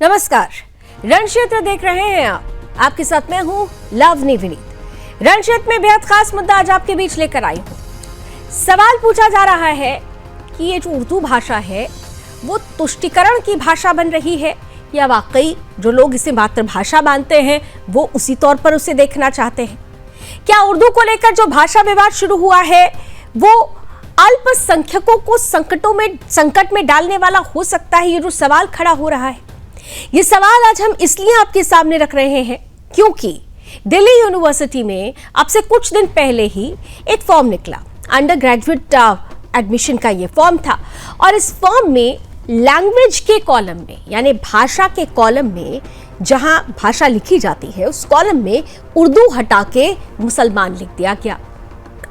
नमस्कार, रण क्षेत्र देख रहे हैं आप। आपके साथ मैं हूं लावनी विनीत। रण क्षेत्र में बेहद खास मुद्दा आज आपके बीच लेकर आई हूं। सवाल पूछा जा रहा है कि ये जो उर्दू भाषा है वो तुष्टिकरण की भाषा बन रही है या वाकई जो लोग इसे मातृभाषा मानते हैं वो उसी तौर पर उसे देखना चाहते हैं। क्या उर्दू को लेकर जो भाषा विवाद शुरू हुआ है वो अल्पसंख्यकों को संकट में डालने वाला हो सकता है? ये जो सवाल खड़ा हो रहा है, ये सवाल आज हम इसलिए आपके सामने रख रहे हैं क्योंकि दिल्ली यूनिवर्सिटी में अब से कुछ दिन पहले ही एक फॉर्म निकला। अंडर ग्रेजुएट एडमिशन का ये फॉर्म था और इस फॉर्म में लैंग्वेज के कॉलम में, यानी भाषा के कॉलम में जहां भाषा लिखी जाती है उस कॉलम में उर्दू हटा के मुसलमान लिख दिया गया।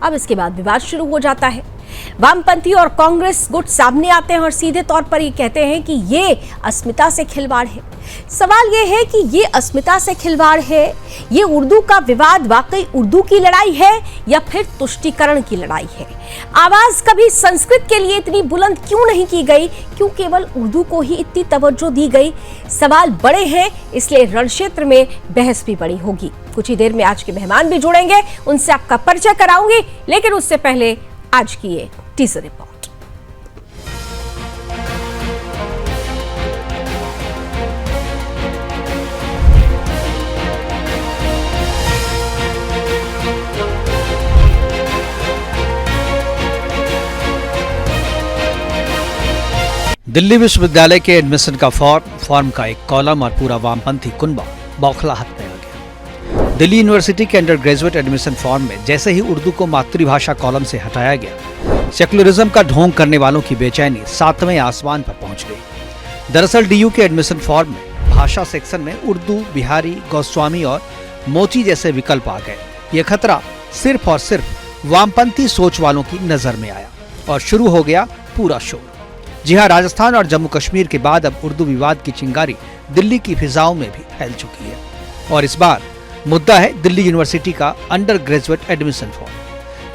अब इसके बाद विवाद शुरू हो जाता है। वामपंथी और कांग्रेस गुट सामने आते हैं और सीधे तौर पर ये कहते हैं कि ये अस्मिता से खिलवाड़ है। सवाल ये है कि ये अस्मिता से खिलवाड़ है, ये उर्दू का विवाद वाकई उर्दू की लड़ाई है या फिर तुष्टीकरण की लड़ाई है? आवाज कभी संस्कृत के लिए इतनी बुलंद क्यों नहीं की गई? क्यों केवल उर्दू को ही इतनी तवज्जो दी गई? सवाल बड़े हैं, इसलिए रण क्षेत्र में बहस भी बड़ी होगी। कुछ ही देर में आज के मेहमान भी जुड़ेंगे, उनसे आपका परिचय कराऊंगी, लेकिन उससे पहले आज की ये टीजर रिपोर्ट। दिल्ली विश्वविद्यालय के एडमिशन का फॉर्म का एक कॉलम और पूरा वामपंथी कुनबा बौखलाहट में आ गया। दिल्ली यूनिवर्सिटी के अंडर ग्रेजुएट एडमिशन फॉर्म में जैसे ही उर्दू को मातृभाषा कॉलम से हटाया गया, सेक्युलरिज्म का ढोंग करने वालों की बेचैनी 7वें आसमान पर पहुंच गई। दरअसल डीयू के एडमिशन फॉर्म में भाषा सेक्शन में उर्दू, बिहारी, गोस्वामी और मोची जैसे विकल्प आ गए। ये खतरा सिर्फ और सिर्फ वामपंथी सोच वालों की नजर में आया और शुरू हो गया पूरा शोर। जी हाँ, राजस्थान और जम्मू कश्मीर के बाद अब उर्दू विवाद की चिंगारी दिल्ली की फिजाओं में भी फैल चुकी है और इस बार मुद्दा है दिल्ली यूनिवर्सिटी का अंडर ग्रेजुएट एडमिशन फॉर्म,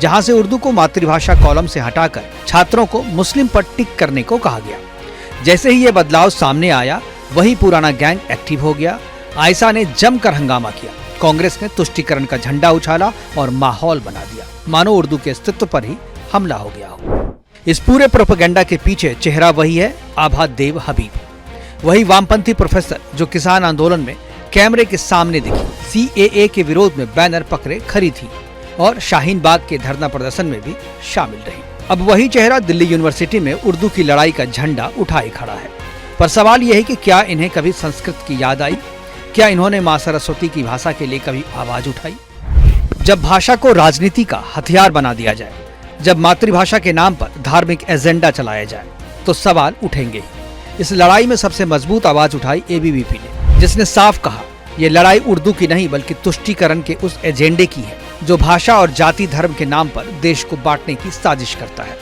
जहां से उर्दू को मातृभाषा कॉलम से हटाकर छात्रों को मुस्लिम पर टिक करने को कहा गया। जैसे ही ये बदलाव सामने आया, वही पुराना गैंग एक्टिव हो गया। आयशा ने जमकर हंगामा किया, कांग्रेस ने तुष्टीकरण का झंडा उछाला और माहौल बना दिया, मानो उर्दू के अस्तित्व पर ही हमला हो गया हो। इस पूरे प्रोपेगेंडा के पीछे चेहरा वही है आभा देव हबीब, वही वामपंथी प्रोफेसर जो किसान आंदोलन में कैमरे के सामने दिखी, सीएए के विरोध में बैनर पकड़े खड़ी थी और शाहीन बाग के धरना प्रदर्शन में भी शामिल रही। अब वही चेहरा दिल्ली यूनिवर्सिटी में उर्दू की लड़ाई का झंडा उठाए खड़ा है। पर सवाल यह है कि क्या इन्हें कभी संस्कृत की याद आई? क्या इन्होंने मां सरस्वती की भाषा के लिए कभी आवाज उठाई? जब भाषा को राजनीति का हथियार बना दिया जाए, जब मातृभाषा के नाम पर धार्मिक एजेंडा चलाया जाए, तो सवाल उठेंगे ही। इस लड़ाई में सबसे मजबूत आवाज उठाई एबीवीपी ने, जिसने साफ कहा ये लड़ाई उर्दू की नहीं बल्कि तुष्टीकरण के उस एजेंडे की है जो भाषा और जाति धर्म के नाम पर देश को बांटने की साजिश करता है।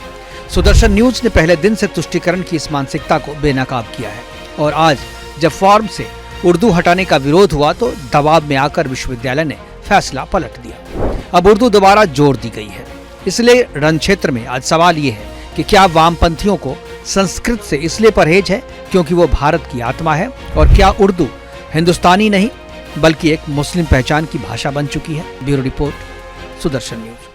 सुदर्शन न्यूज ने पहले दिन से तुष्टीकरण की इस मानसिकता को बेनकाब किया है और आज जब फॉर्म से उर्दू हटाने का विरोध हुआ तो दबाव में आकर विश्वविद्यालय ने फैसला पलट दिया। अब उर्दू दोबारा जोड़ दी गई है। इसलिए रण क्षेत्र में आज सवाल ये है कि क्या वामपंथियों को संस्कृत से इसलिए परहेज है क्योंकि वो भारत की आत्मा है, और क्या उर्दू हिंदुस्तानी नहीं बल्कि एक मुस्लिम पहचान की भाषा बन चुकी है? Bureau report, Sudarshan news.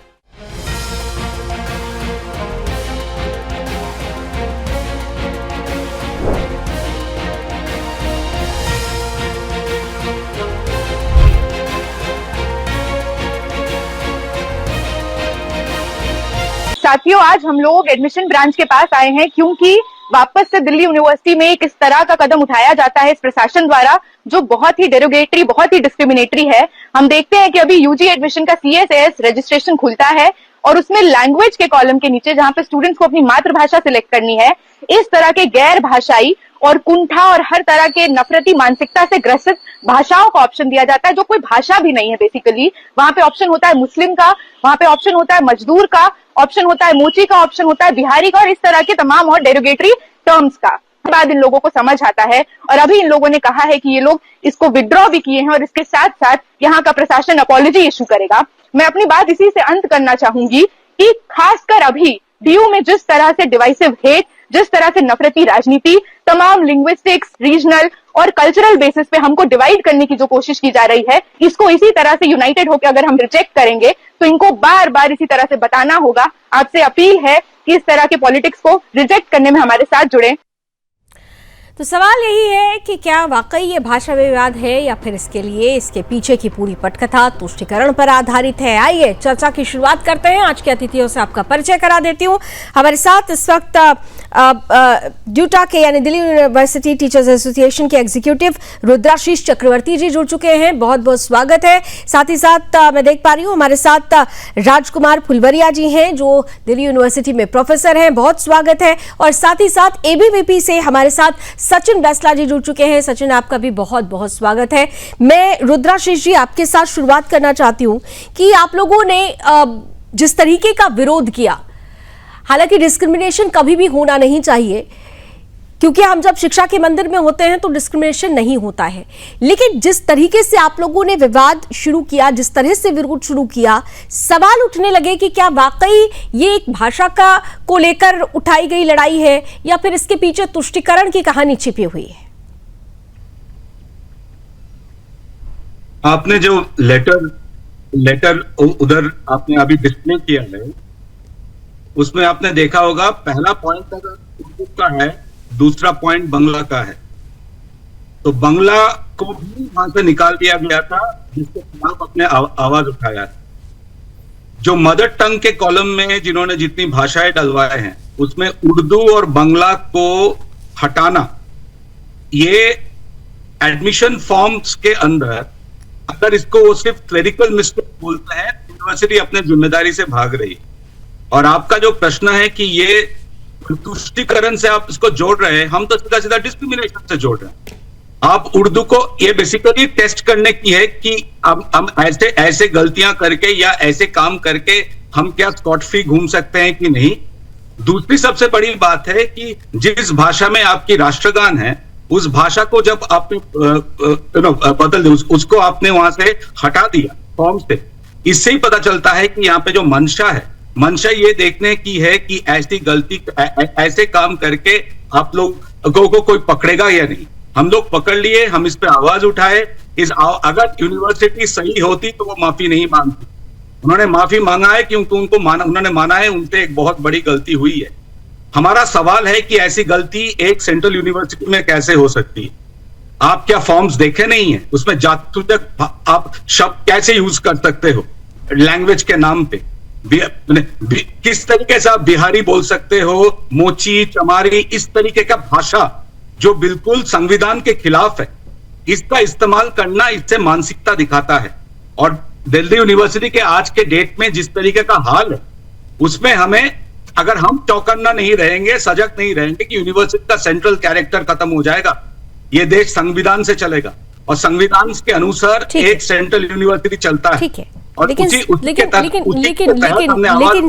साथियों, आज हम लोग एडमिशन ब्रांच के पास आए हैं क्योंकि वापस से दिल्ली यूनिवर्सिटी में एक इस तरह का कदम उठाया जाता है इस प्रशासन द्वारा जो बहुत ही डेरोगेटरी, बहुत ही डिस्क्रिमिनेटरी है। हम देखते हैं कि अभी यूजी एडमिशन का सीएसएस रजिस्ट्रेशन खुलता है और उसमें लैंग्वेज के कॉलम के नीचे, जहां पे स्टूडेंट्स को अपनी मातृभाषा सिलेक्ट करनी है, इस तरह के गैर भाषाई और कुंठा और हर तरह के नफरती मानसिकता से ग्रसित भाषाओं का ऑप्शन दिया जाता है जो कोई भाषा भी नहीं है। बेसिकली वहां पे ऑप्शन होता है मुस्लिम का, वहां पे ऑप्शन होता है मजदूर का, ऑप्शन होता है मोची का, ऑप्शन होता है बिहारी का और इस तरह के तमाम और डेरोगेटरी टर्म्स का। बाद इन लोगों को समझ आता है और अभी इन लोगों ने कहा है कि ये लोग इसको विड्रॉ भी किए हैं और इसके साथ साथ यहाँ का प्रशासन अपॉलॉजी इशू करेगा। मैं अपनी बात इसी से अंत करना चाहूंगी कि खासकर अभी डीयू में जिस तरह से डिवाइसिव हेट, जिस तरह से नफरती राजनीति तमाम लिंग्विस्टिक्स, रीजनल और कल्चरल बेसिस पे हमको डिवाइड करने की जो कोशिश की जा रही है, इसको इसी तरह से यूनाइटेड होकर अगर हम रिजेक्ट करेंगे तो इनको बार बार इसी तरह से बताना होगा। आपसे अपील है कि इस तरह के पॉलिटिक्स को रिजेक्ट करने में हमारे साथ जुड़े। तो सवाल यही है कि क्या वाकई ये भाषा विवाद है या फिर इसके पीछे की पूरी पटकथा तुष्टीकरण पर आधारित है। आइए चर्चा की शुरुआत करते हैं। आज के अतिथियों से आपका परिचय करा देती हूँ। हमारे साथ इस वक्त ड्यूटा के यानी दिल्ली यूनिवर्सिटी टीचर्स एसोसिएशन के एग्जीक्यूटिव रुद्राशीष चक्रवर्ती जी जुड़ चुके हैं, बहुत बहुत स्वागत है। साथ ही साथ मैं देख पा रही हूँ हमारे साथ राजकुमार फुलवरिया जी हैं जो दिल्ली यूनिवर्सिटी में प्रोफेसर हैं, बहुत स्वागत है। और साथ ही साथ एबीवीपी से हमारे साथ सचिन बैसला जी जुड़ चुके हैं। सचिन, आपका भी बहुत बहुत स्वागत है। मैं रुद्राशीष जी आपके साथ शुरुआत करना चाहती हूँ कि आप लोगों ने जिस तरीके का विरोध किया, हालांकि डिस्क्रिमिनेशन कभी भी होना नहीं चाहिए क्योंकि हम जब शिक्षा के मंदिर में होते हैं तो डिस्क्रिमिनेशन नहीं होता है, लेकिन जिस तरीके से आप लोगों ने विवाद शुरू किया, जिस तरह से विरोध शुरू किया, सवाल उठने लगे कि क्या वाकई ये एक भाषा को लेकर उठाई गई लड़ाई है या फिर इसके पीछे तुष्टीकरण की कहानी छिपी हुई है। आपने जो लेटर उधर आपने अभी डिस्प्ले किया है, उसमें आपने देखा होगा पहला पॉइंट अगर उर्दू का है, दूसरा पॉइंट बांग्ला का है। तो बांग्ला को भी वहां से निकाल दिया गया था जिसके खिलाफ अपने आवाज उठाया। जो मदर टंग के कॉलम में जिन्होंने जितनी भाषाएं डलवाए हैं उसमें उर्दू और बांग्ला को हटाना, ये एडमिशन फॉर्म्स के अंदर अगर इसको वो सिर्फ क्लेरिकल मिस्टेक बोलते हैं, यूनिवर्सिटी अपने जिम्मेदारी से भाग रही है। और आपका जो प्रश्न है कि ये तुष्टीकरण से आप इसको जोड़ रहे हैं, हम तो सीधा सीधा डिस्क्रिमिनेशन से जोड़ रहे हैं। आप उर्दू को ये बेसिकली टेस्ट करने की है कि हम ऐसे गलतियां करके या ऐसे काम करके हम क्या स्कॉट फ्री घूम सकते हैं कि नहीं। दूसरी सबसे बड़ी बात है कि जिस भाषा में आपकी राष्ट्रगान है, उस भाषा को जब आपने बदल दिया, उसको आपने वहां से हटा दिया फॉर्म से, इससे ही पता चलता है कि यहाँ पे जो मंशा है, मंशा ये देखने की है कि ऐसी गलती ऐसे काम करके आप लोगों को कोई पकड़ेगा या नहीं। हम लोग पकड़ लिए, हम इस पे आवाज उठाए। अगर यूनिवर्सिटी सही होती तो वो माफी नहीं मांगती। उन्होंने माफी मांगा है क्योंकि उन्होंने माना है उनसे एक बहुत बड़ी गलती हुई है। हमारा सवाल है कि ऐसी गलती एक सेंट्रल यूनिवर्सिटी में कैसे हो सकती है? आप क्या फॉर्म्स देखे नहीं है? उसमें जातिसूचक आप शब्द कैसे यूज कर सकते हो लैंग्वेज के नाम पे? किस तरीके से आप बिहारी बोल सकते हो, मोची, चमारी, इस तरीके का भाषा जो बिल्कुल संविधान के खिलाफ है, इसका इस्तेमाल करना, इससे मानसिकता दिखाता है। और दिल्ली यूनिवर्सिटी के आज के डेट में जिस तरीके का हाल है, उसमें हमें, अगर हम चौकन्ना नहीं रहेंगे, सजग नहीं रहेंगे कि यूनिवर्सिटी का सेंट्रल कैरेक्टर खत्म हो जाएगा, ये देश संविधान से चलेगा और संविधान के अनुसार एक सेंट्रल यूनिवर्सिटी चलता है। लेकिन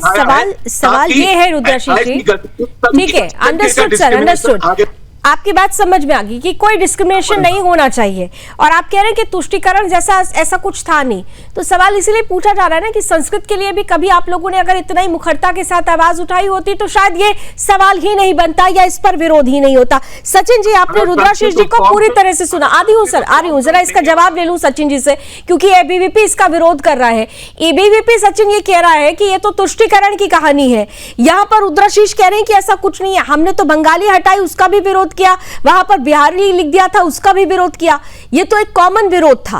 सवाल ये है रुद्राशीष जी, ठीक है, अंडरस्टूड सर, अंडरस्टूड, आपकी बात समझ में आ गई कि कोई डिस्क्रिमिनेशन नहीं होना चाहिए। और आप कह रहे हैं कि तुष्टीकरण जैसा ऐसा कुछ था नहीं, तो सवाल इसलिए पूछा जा रहा है ना कि संस्कृत के लिए भी कभी आप लोगों ने अगर इतना ही मुखरता के साथ आवाज उठाई होती तो शायद ये सवाल ही नहीं बनता या इस पर विरोध ही नहीं होता। सचिन जी, आपने रुद्राशीष जी को पूरी तरह से सुना। आ रही हूँ, जरा इसका जवाब ले लूं सचिन जी से, क्योंकि एबीवीपी इसका विरोध कर रहा है। एबीवीपी सचिन ये कह रहा है कि ये तो तुष्टीकरण की कहानी है, यहाँ पर रुद्राशीष कह रहे हैं कि ऐसा कुछ नहीं है, हमने तो बंगाली हटाई, उसका भी विरोध किया, वहां पर बिहारी लिख दिया था, उसका भी विरोध किया। ये तो एक कॉमन विरोध था।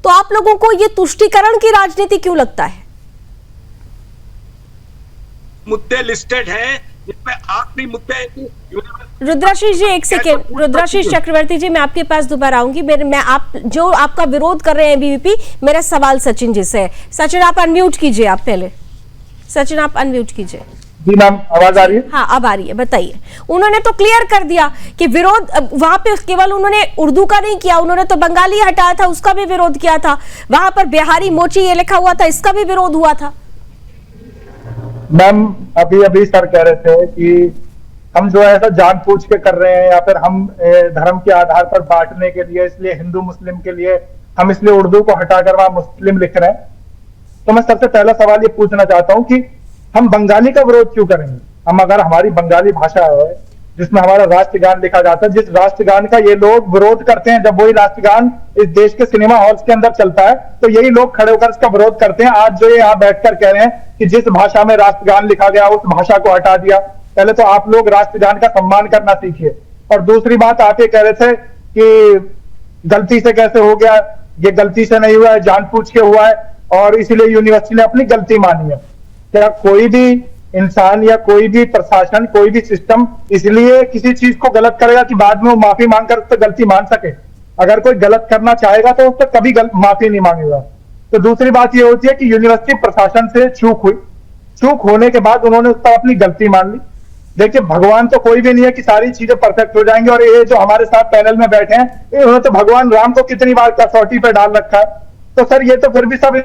तो आप लोगों को ये तुष्टीकरण की राजनीति क्यों लगता है? मुद्दे लिस्टेड है जिसमें आखिरी मुद्दे। रुद्राशीष जी एक सेकेंड, रुद्राशीष चक्रवर्ती जी मैं आपके पास दोबारा आऊंगी। आप जो आपका विरोध कर रहे हैं बीवीपी, मेरा सवाल सचिन जी से है। सचिन आप अनम्यूट कीजिए, आप पहले सचिन आप अनम्यूट कीजिए। जी मैम, आवाज आ रही है? हाँ अब आ रही है, बताइए। उन्होंने तो क्लियर कर दिया कि विरोध वहां पे केवल उन्होंने उर्दू का नहीं किया, उन्होंने तो बंगाली हटाया था, उसका भी विरोध किया था। वहां पर बिहारी मोची ये लिखा हुआ था, इसका भी विरोध हुआ था। मैम अभी सर कह रहे थे कि हम जो है ऐसा जानबूझ के कर रहे हैं या फिर हम धर्म के आधार पर बांटने के लिए, इसलिए हिंदू मुस्लिम के लिए हम इसलिए उर्दू को हटाकर वहां मुस्लिम लिख रहे हैं। तो मैं सबसे पहला सवाल ये पूछना चाहता हूं कि हम बंगाली का विरोध क्यों करेंगे? हम अगर हमारी बंगाली भाषा है जिसमें हमारा राष्ट्रगान लिखा जाता है, जिस राष्ट्रगान का ये लोग विरोध करते हैं, जब वही राष्ट्रगान इस देश के सिनेमा हॉल्स के अंदर चलता है तो यही लोग खड़े होकर इसका विरोध करते हैं। आज जो ये यहाँ बैठकर कह रहे हैं कि जिस भाषा में राष्ट्रगान लिखा गया उस भाषा को हटा दिया, पहले तो आप लोग राष्ट्रगान का सम्मान करना सीखिए। और दूसरी बात, आप ये कह रहे थे कि गलती से कैसे हो गया, ये गलती से नहीं हुआ है, जानबूझ के हुआ है और इसीलिए यूनिवर्सिटी ने अपनी गलती मानी है। क्या कोई भी इंसान या कोई भी प्रशासन, कोई भी सिस्टम इसलिए किसी चीज को गलत करेगा कि बाद में वो माफी मांगकर उस पर गलती मान सके? अगर कोई गलत करना चाहेगा तो उस पर कभी माफी नहीं मांगेगा। तो दूसरी बात ये होती है कि यूनिवर्सिटी प्रशासन से चूक हुई, चूक होने के बाद उन्होंने उस पर अपनी गलती मान ली। देखिए, भगवान तो कोई भी नहीं है कि सारी चीजें परफेक्ट हो जाएंगी। और ये जो हमारे साथ पैनल में बैठे हैं, इन्होंने तो भगवान राम को कितनी बार कसौटी पे डाल रखा है। तो सर, ये तो फिर भी सब है,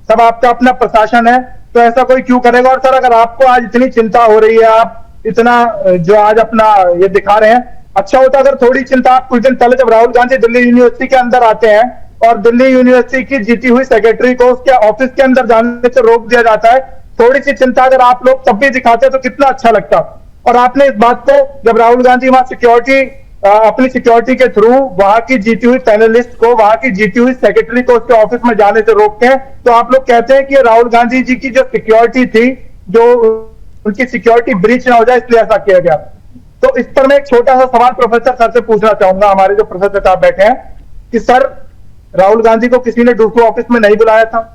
सब आपका अपना प्रशासन है, तो ऐसा कोई क्यों करेगा? और सर, अगर आपको आज इतनी चिंता हो रही है, आप इतना जो आज अपना ये दिखा रहे हैं, अच्छा होता अगर थोड़ी चिंता आप कुछ दिन पहले जब राहुल गांधी दिल्ली यूनिवर्सिटी के अंदर आते हैं और दिल्ली यूनिवर्सिटी की जीती हुई सेक्रेटरी को उसके ऑफिस के अंदर जाने से रोक दिया जाता है, थोड़ी सी चिंता अगर आप लोग तब भी दिखाते तो कितना अच्छा लगता। और आपने इस बात को, जब राहुल गांधी वहां सिक्योरिटी, अपनी सिक्योरिटी के थ्रू वहां की जीती हुई पैनलिस्ट को, वहां की जीती हुई सेक्रेटरी को उसके ऑफिस में जाने से रोकते हैं, तो आप लोग कहते हैं कि राहुल गांधी जी की जो सिक्योरिटी थी, जो उनकी सिक्योरिटी ब्रीच ना हो जाए इसलिए ऐसा किया गया। तो इस पर मैं एक छोटा सा सवाल प्रोफेसर सर से पूछना चाहूंगा, हमारे जो प्रोफेसर साहब बैठे हैं, कि सर, राहुल गांधी को किसी ने दूसरे ऑफिस में नहीं बुलाया था,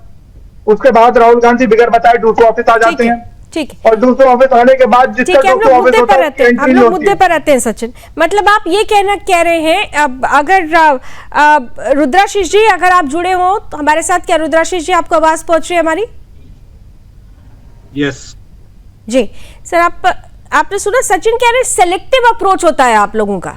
उसके बाद राहुल गांधी बिगैर बताए दूसरे ऑफिस आ जाते हैं, ठीक है, और दूसरे ऑफिस आने के बाद जिसका हम लोग मुद्दे पर रहते हैं सचिन। मतलब आप ये कह रहे हैं, अब अगर रुद्राशीष जी अगर आप जुड़े हो तो हमारे साथ, क्या रुद्राशीष जी आपको आवाज पहुंच रही है हमारी? यस जी सर, आपने सुना सचिन कह रहे सेलेक्टिव अप्रोच होता है आप लोगों का।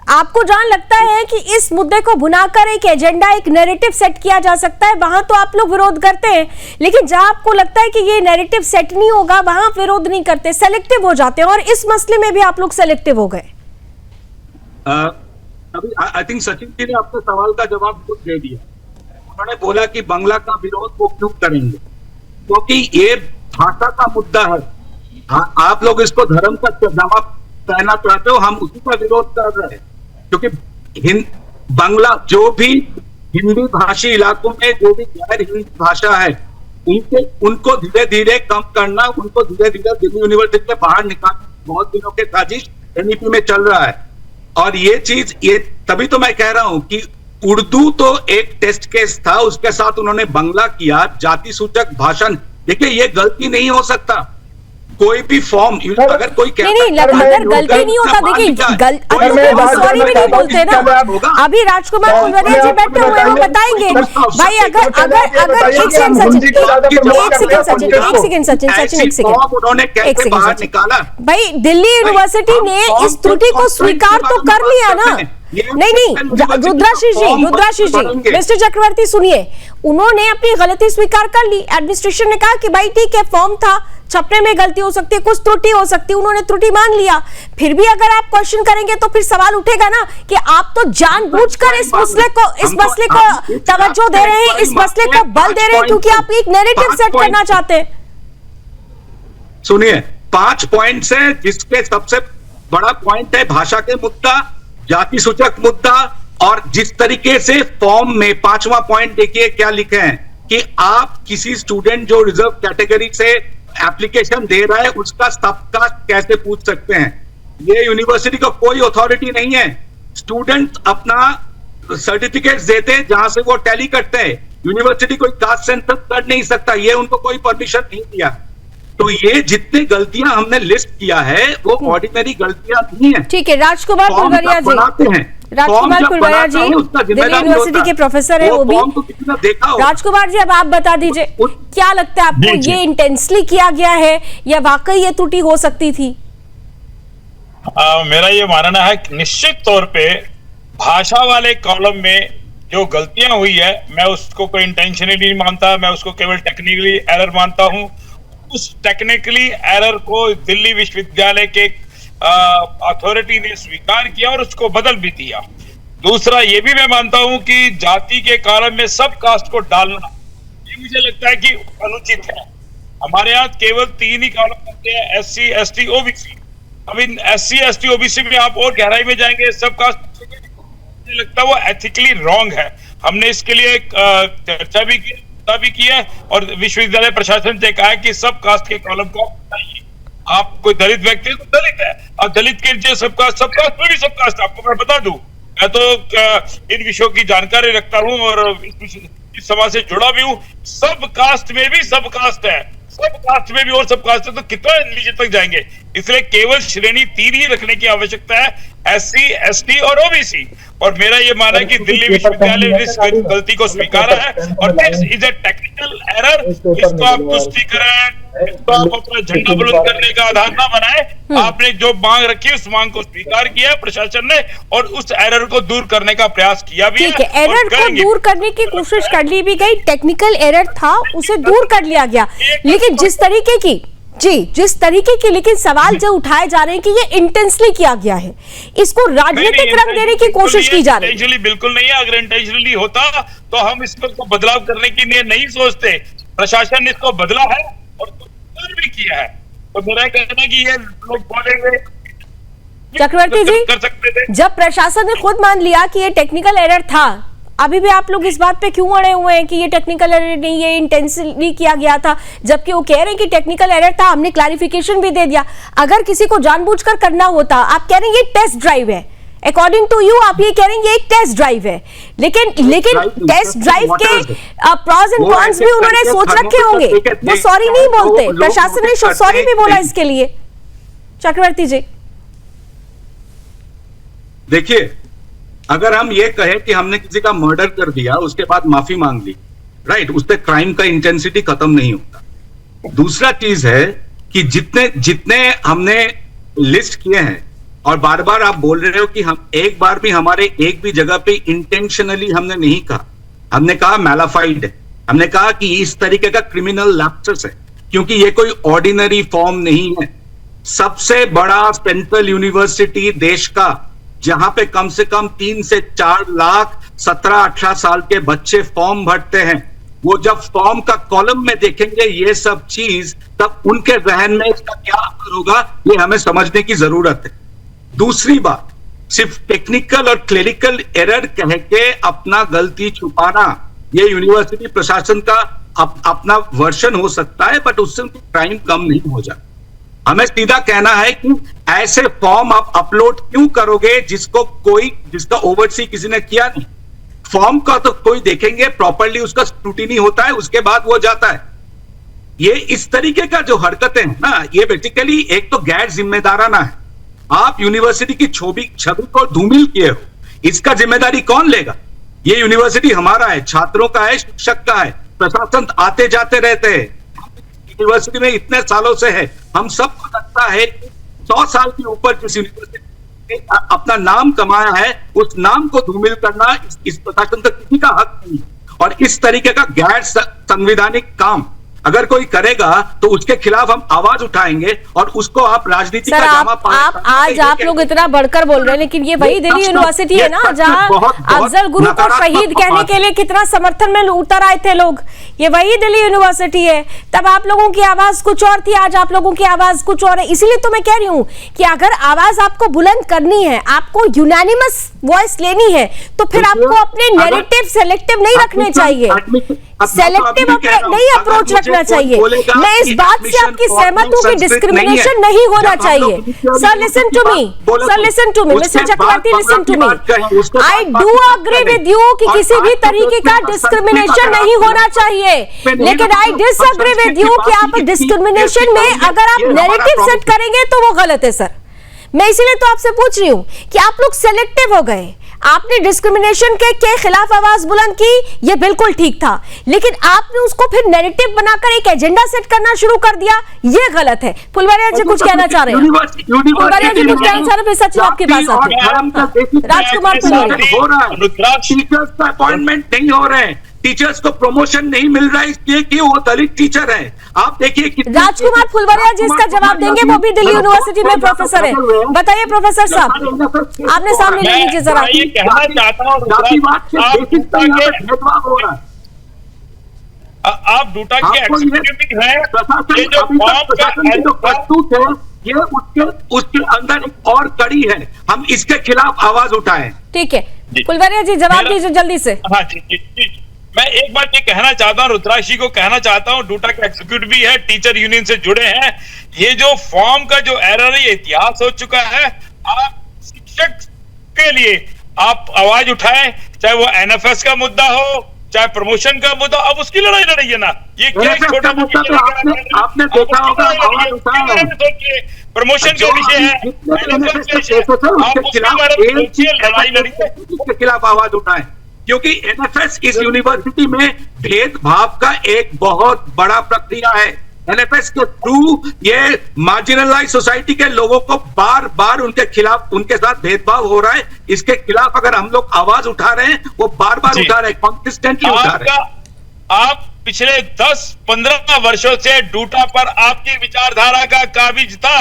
आपको जहां लगता है कि इस मुद्दे को भुनाकर एक एजेंडा, एक नैरेटिव सेट किया जा सकता है, वहां तो आप लोग विरोध करते हैं, लेकिन जहां आपको लगता है कि ये नैरेटिव सेट नहीं होगा वहां आप विरोध नहीं करते, सेलेक्टिव हो जाते हैं। और इस मसले में भी आप लोग सेलेक्टिव हो गए। अभी आई थिंक सचिन जी ने आपके सवाल का जवाब खुद दे दिया। उन्होंने बोला कि बांग्ला का विरोध वो क्यों करेंगे, क्योंकि ये भाषा का मुद्दा है। आप लोग इसको धर्म का जवाब कहना चाहते हो, हम उसी का विरोध कर रहे हैं, क्योंकि बांग्ला, जो भी हिंदी भाषी इलाकों में जो भी गैर हिंदी भाषा है, उनको धीरे धीरे कम करना, उनको धीरे धीरे दिल्ली यूनिवर्सिटी से बाहर निकालना बहुत दिनों के साजिश एनईपी में चल रहा है। और ये चीज, ये तभी तो मैं कह रहा हूं कि उर्दू तो एक टेस्ट केस था, उसके साथ उन्होंने बांग्ला किया, जाति सूचक भाषण। देखिए, ये गलती नहीं हो सकता। कोई भी फॉर्म अगर कोई नहीं, अगर गलती नहीं होता, देखिए सॉरी भी नहीं बोलते ना। अभी राजकुमार फुलवरिया जी बैठे हुए हैं, वो बताएंगे भाई। अगर एक सेकंड सचिन, भाई दिल्ली यूनिवर्सिटी ने इस त्रुटि को स्वीकार तो कर लिया ना। नहीं, रुद्राशीष जी, मिस्टर चक्रवर्ती सुनिए, उन्होंने अपनी गलती स्वीकार कर ली। एडमिनिस्ट्रेशन ने कहा कि भाई ठीक है, फॉर्म था, छपने में गलती हो सकती है, कुछ त्रुटि हो सकती है, उन्होंने त्रुटि मान लिया। फिर भी अगर आप क्वेश्चन करेंगे तो फिर सवाल उठेगा ना कि आप तो जानबूझकर इस मसले को तवज्जो दे रहे हैं, इस मसले को बल दे रहे हैं, क्योंकि आप एक नैरेटिव सेट करना चाहते हैं। सुनिए, 5 पॉइंट्स है, जिसके सबसे बड़ा पॉइंट है भाषा के मुद्दा, जाति सूचक मुद्दा, और जिस तरीके से फॉर्म में 5वां पॉइंट देखिए क्या लिखे हैं कि आप किसी स्टूडेंट जो रिजर्व कैटेगरी से एप्लीकेशन दे रहा है उसका सबकास्ट कैसे पूछ सकते हैं। ये यूनिवर्सिटी का कोई अथॉरिटी नहीं है। स्टूडेंट अपना सर्टिफिकेट्स देते हैं जहां से वो टैली करते हैं, यूनिवर्सिटी कोई कास्ट सेंसस कर नहीं सकता, ये उनको कोई परमिशन नहीं दिया। तो ये जितनी गलतियां हमने लिस्ट किया है वो ऑर्डिनरी गलतियां नहीं है। ठीक है, राजकुमार फुलवरिया जी, राजकुमार फुलवरिया जी दिल्ली यूनिवर्सिटी के प्रोफेसर है, वो भी। राजकुमार जी, अब आप बता दीजिए, क्या लगता है आपको, ये इंटेंसली किया गया है या वाकई ये त्रुटि हो सकती थी? मेरा ये मानना है कि निश्चित तौर पे भाषा वाले कॉलम में जो गलतियां हुई है, मैं उसको कोई इंटेंशनली नहीं मानता, मैं उसको केवल टेक्निकली एरर मानता हूं। उस टेक्निकली एरर को दिल्ली विश्वविद्यालय के अथॉरिटी ने स्वीकार किया और उसको बदल भी दिया। दूसरा ये भी मैं मानता हूं कि जाति के कॉलम में सब कास्ट को डालना, ये मुझे लगता है कि अनुचित है। हमारे यहाँ केवल 3 ही कॉलम बनते हैं, SC ST OBC। अब इन SC ST OBC में आप और गहराई में जाएंगे, सब कास्ट, मुझे लगता है वो एथिकली रॉन्ग है। हमने इसके लिए एक चर्चा भी की है और विश्वविद्यालय प्रशासन से कहा है कि सब कास्ट के कॉलम को हटाइए। आप कोई दलित व्यक्ति है तो दलित है, और दलित के जो सब कास्ट में भी सब कास्ट, आपको मैं बता दूं, मैं तो इन विषयों की जानकारी रखता हूं और इस समाज से जुड़ा भी हूं। सब कास्ट में भी सब कास्ट है, सब कास्ट में भी और सब कास्ट है, तो कितना नीचे तक जाएंगे। इसलिए केवल श्रेणी 3 ही रखने की आवश्यकता है, SC ST और OBC। और मेरा ये मानना है कि दिल्ली विश्वविद्यालय ने इस गलती को स्वीकारा है और this is a technical error. इसको आप तुष्टीकरण, इसको आप अपना झंडा बुलंद करने का आधार ना बनाए। आपने जो मांग रखी उस मांग को स्वीकार किया प्रशासन ने और उस एरर को दूर करने का प्रयास किया भी ठीक है, एरर को दूर करने की कोशिश कर ली भी गई, टेक्निकल एरर था उसे दूर कर लिया गया, लेकिन जिस तरीके की लेकिन सवाल जो उठाए जा रहे हैं कि ये इंटेंशनली किया गया है, इसको राजनीतिक रंग देने की कोशिश की जा रही है। इंटेंशनली बिल्कुल नहीं है। अगर इंटेंशनली होता तो हम इसको बदलाव करने की नहीं सोचते। प्रशासन ने इसको बदला है और भी किया है। तो मेरा कहना है कि ये लोग बोलेंगे चक्रवर्ती जी, कर सकते थे। जब प्रशासन ने खुद मान लिया कि ये टेक्निकल एरर था, अभी भी आप लोग इस बात पे क्यों अड़े हुए हैं कि ये टेक्निकल एरर नहीं, ये इंटेंशनली किया गया था, जबकि वो कह रहे हैं कि टेक्निकल एरर था, हमने क्लैरिफिकेशन भी दे दिया। अगर किसी को जानबूझकर करना होता, आप कह रहे हैं ये टेस्ट ड्राइव है, अकॉर्डिंग टू यू आप ये कह रहे हैं ये एक टेस्ट ड्राइव है, लेकिन टेस्ट ड्राइव के प्रॉज एंड कॉन्स भी उन्होंने सोच रखे होंगे। वो सॉरी नहीं बोलते, प्रशासन ने सॉरी भी बोला इसके लिए। चक्रवर्ती जी देखिए, अगर हम ये कहें कि हमने किसी का मर्डर कर दिया, उसके बाद माफी मांग ली, राइट, उससे क्राइम का इंटेंसिटी खत्म नहीं होता। दूसरा चीज है कि जितने हमने लिस्ट किए हैं और बार बार आप बोल रहे हो कि हम एक बार भी हमारे एक भी जगह पे इंटेंशनली हमने नहीं कहा, हमने कहा मैलाफाइड है, हमने कहा कि इस तरीके का क्रिमिनल लैप्सेस है, क्योंकि ये कोई ऑर्डिनरी फॉर्म नहीं है। सबसे बड़ा सेंट्रल यूनिवर्सिटी देश का, जहां पे कम से कम 3 से 4 लाख 17-18 साल के बच्चे फॉर्म भरते हैं, वो जब फॉर्म का कॉलम में देखेंगे ये सब चीज, तब उनके जहन में इसका क्या असर होगा, ये हमें समझने की जरूरत है। दूसरी बात, सिर्फ टेक्निकल और क्लेरिकल एरर कह के अपना गलती छुपाना, ये यूनिवर्सिटी प्रशासन का अपना वर्षन हो सकता है, बट उससे क्राइम कम नहीं हो जाता। हमें सीधा कहना है कि ऐसे फॉर्म आप अपलोड क्यों करोगे जिसका ओवरसी किसी ने किया नहीं। फॉर्म का तो कोई देखेंगे, प्रॉपर्ली उसका स्क्रूटिनी होता है, उसके बाद वो जाता है। ये इस तरीके का जो हरकतें हैं ना, ये बेसिकली एक तो गैर जिम्मेदाराना है। आप यूनिवर्सिटी की छवि को धूमिल किए हो, इसका जिम्मेदारी कौन लेगा? ये यूनिवर्सिटी हमारा है, छात्रों का है, शिक्षक का है, प्रशासन आते जाते रहते हैं, यूनिवर्सिटी में इतने सालों से है। हम सबको लगता है 100 साल के ऊपर जिस यूनिवर्सिटी ने अपना नाम कमाया है, उस नाम को धूमिल करना इस प्रशासन का किसी का हक नहीं। और इस तरीके का गैर संवैधानिक काम अगर कोई करेगा तो उसके खिलाफ हम आवाज उठाएंगे और उसको आप राजनीति का जामा आज आप लोग इतना बढ़कर बोल रहे हैं, लेकिन ये वही दिल्ली यूनिवर्सिटी है ना जहां अफजल गुरु को शहीद कहने के लिए कितना समर्थन में उतर आए थे लोग। ये वही दिल्ली यूनिवर्सिटी है। तब आप लोगों की आवाज कुछ और थी, आज आप लोगों की आवाज कुछ और है। इसीलिए तो मैं कह रही हूं कि अगर आवाज आपको बुलंद करनी है, आपको यूनानिमस वॉइस लेनी है, तो फिर आपको अपने नैरेटिव सेलेक्टिव नहीं रखने चाहिए, सेलेक्टिव नहीं अप्रोच रखना चाहिए। मैं इस बात से आपकी सहमत हूं कि डिस्क्रिमिनेशन नहीं होना चाहिए। Sir listen to me, sir listen to me, mister Chakraborty listen to me. I do agree with you कि किसी भी तरीके का डिस्क्रिमिनेशन नहीं होना चाहिए, लेकिन आई डिसअग्री विद यू कि आप डिस्क्रिमिनेशन में अगर आप नैरेटिव सेट करेंगे तो वो गलत है। सर मैं इसीलिए तो आपसे पूछ रही हूं कि आप लोग सेलेक्टिव हो गए। आपने डिस्क्रिमिनेशन के खिलाफ आवाज बुलंद की, ये बिल्कुल ठीक था, लेकिन आपने उसको फिर नैरेटिव बनाकर एक एजेंडा सेट करना शुरू कर दिया, ये गलत है। फुलवारिया जी कुछ कहना चाह रहे हैं? फुलवारिया जी कुछ कहना चाह रहे हैं, फिर सचिव आपके पास आते हैं। राजकुमार फुलवारिया, टीचर्स का अपॉइंटमेंट नहीं हो रहे हैं, टीचर्स को प्रमोशन नहीं मिल रहा है इसलिए कि वो दलित टीचर है। आप देखिए राजकुमार फुलवारिया जी इसका जवाब देंगे, वो भी दिल्ली यूनिवर्सिटी में प्रोफेसर है। बताइए प्रोफेसर साहब, आपने सामने ले लीजिए जरा। आप डूटा के आपको ये एग्जीक्यूटिव हैं, प्रशासन ये जो अभी तक फॉर्म प्रशासन की जो करतूत है, ये उसके अंदर एक और कड़ी है। हम इसके खिलाफ आवाज उठाएं। ठीक है, जी। फुलवारिया जी जवाब मेरा- दीजिए जल्दी से। हाँ जी जी जी। मैं एक बात ये कहना चाहता हूँ, रुद्राक्षी को कहना चाहता हूँ, डूटा के एग्जीक्यूटिव भी है, टीचर यूनियन से जुड़े हैं, ये जो फॉर्म का जो एरर है, इतिहास हो चुका है। आप शिक्षक के लिए आप आवाज उठाएं, चाहे वो एनएफएस का मुद्दा हो, चाहे प्रमोशन का मुद्दा, अब उसकी लड़ाई लड़ाइए ना। ये क्या NFS छोटा का मुद्दा तो आपने देखा होगा, आवाज उठाया है। प्रमोशन का विषय है, जितने भी NFS NFS का के विषय है, केसेस हैं, आप उसके उसके खिलाफ बारे में एक सोचिए, लड़ाई लड़िए। के खिलाफ आवाज उठाएं, क्योंकि एनएफएस इस यूनिवर्सिटी में भेदभाव का एक बहुत बड़ा प्रक्रिया है। एनएफएस के थ्रू ये मार्जिनलाइज सोसाइटी के लोगों को बार बार उनके खिलाफ, उनके साथ भेदभाव हो रहा है। इसके खिलाफ अगर हम लोग आवाज उठा रहे हैं, वो बार बार जी। उठा रहे हैं, कॉन्सिस्टेंटली उठा रहे हैं। आप पिछले 10-15 वर्षों से डूटा पर आपकी विचारधारा का काबिज था।